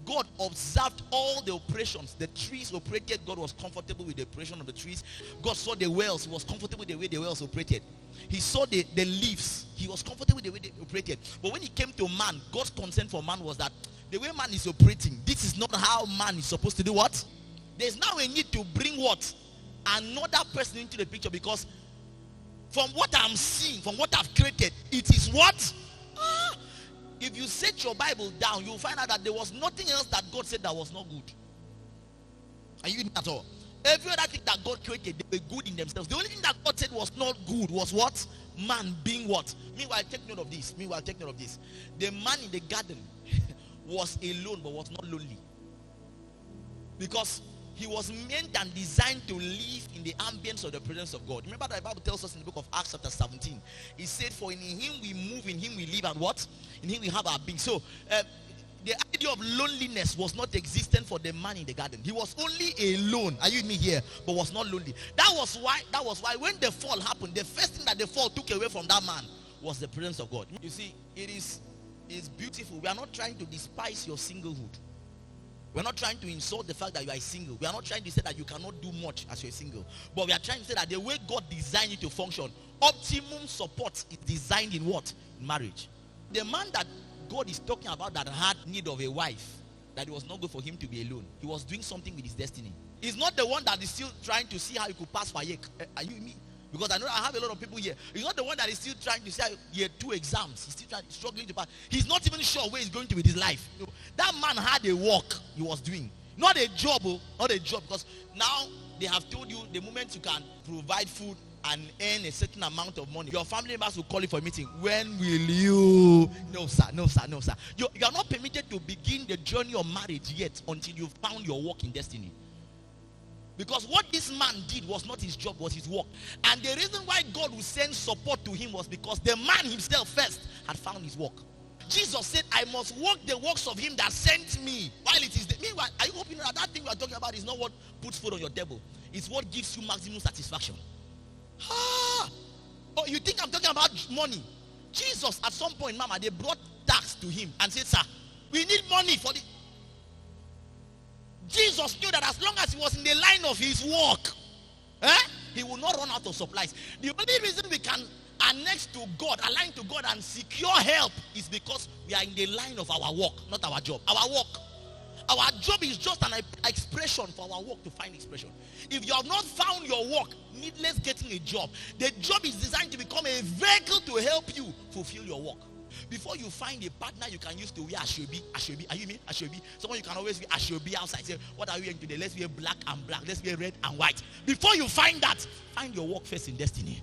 God observed all the operations. The trees operated. God was comfortable with the operation of the trees. God saw the wells. He was comfortable with the way the wells operated. He saw the leaves. He was comfortable with the way they operated. But when it came to man, God's concern for man was that the way man is operating, this is not how man is supposed to do what? There's now a need to bring what? Another person into the picture, because from what I'm seeing, from what I've created, it is what? If you set your Bible down, you'll find out that there was nothing else that God said that was not good. Are you in at all? Every other thing that God created, they were good in themselves. The only thing that God said was not good was what? Man being what? Meanwhile, take note of this. The man in the garden was alone but was not lonely. Because he was meant and designed to live in the ambience of the presence of God. Remember that the Bible tells us in the book of Acts chapter 17. It said, for in him we move, in him we live, and what? In him we have our being. So, the idea of loneliness was not existent for the man in the garden. He was only alone. Are you with me here? But was not lonely. That was why when the fall happened, the first thing that the fall took away from that man was the presence of God. You see, it's beautiful. We are not trying to despise your singlehood. We're not trying to insult the fact that you are single. We are not trying to say that you cannot do much as you're single. But we are trying to say that the way God designed you to function, optimum support is designed in what? In marriage. The man that God is talking about that had need of a wife, that it was not good for him to be alone. He was doing something with his destiny. He's not the one that is still trying to see how he could pass for year. Are you with me? Because I know I have a lot of people here. He's not the one that is still trying to see year 2 exams. He's still struggling to pass. He's not even sure where he's going to with his life. You know, that man had a work he was doing. Not a job, not a job. Because now they have told you the moment you can provide food and earn a certain amount of money, your family members will call you for a meeting. When will you? No, sir. You are not permitted to begin the journey of marriage yet until you've found your work in destiny. Because what this man did was not his job, was his work. And the reason why God would send support to him was because the man himself first had found his work. Jesus said, I must work the works of him that sent me while it is meanwhile, are you hoping that thing we are talking about is not what puts food on your table? It's what gives you maximum satisfaction. Oh, you think I'm talking about money? Jesus, at some point, Mama, they brought tax to him and said, sir, we need money for the... Jesus knew that as long as he was in the line of his work, he will not run out of supplies. The only reason we can annex to God, align to God and secure help is because we are in the line of our work, not our job. Our work. Our job is just an expression for our work to find expression. If you have not found your work, needless getting a job. The job is designed to become a vehicle to help you fulfill your work. Before you find a partner you can use to wear Asoebi, are you me? Asoebi. Someone you can always wear Asoebi outside. Say, what are we wearing today? Let's wear black and black. Let's wear red and white. Before you find that, find your work first in destiny.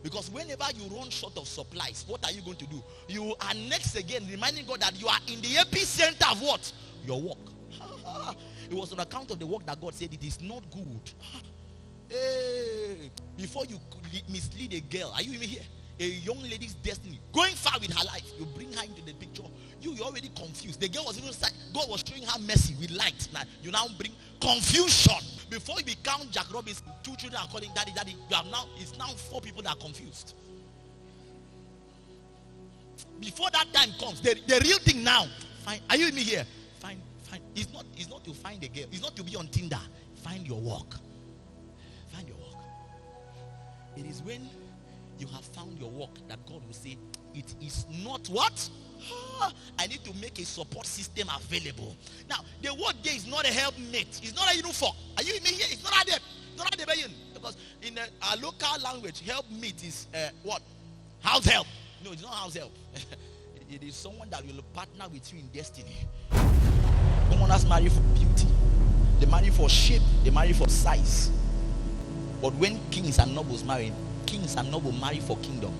Because whenever you run short of supplies, what are you going to do? You are next again, reminding God that you are in the epicenter of what? Your work. It was on account of the work that God said it is not good. Hey, before you mislead a girl, are you even here? A young lady's destiny, going far with her life, you bring her into the picture. You're already confused. The girl was even saying, God was showing her mercy with light. Now you now bring confusion. Before you become Jack Robinson, 2 children are calling daddy. You have now, it's now 4 people that are confused. Before that time comes, the real thing now. Find, are you with me here? Find. It's not to find a girl. It's not to be on Tinder. Find your work. Find your work. It is when you have found your work that God will say, it is not what? I need to make a support system available. Now, the word there is not a helpmate. It's not a uniform. Are you with me here? It's not a not a because in our local language, helpmate is what? House help. No, it's not house help. It is someone that will partner with you in destiny. Someone has married for beauty. They marry for shape. They marry for size. But when kings and nobles marry, kings and nobles marry for kingdom.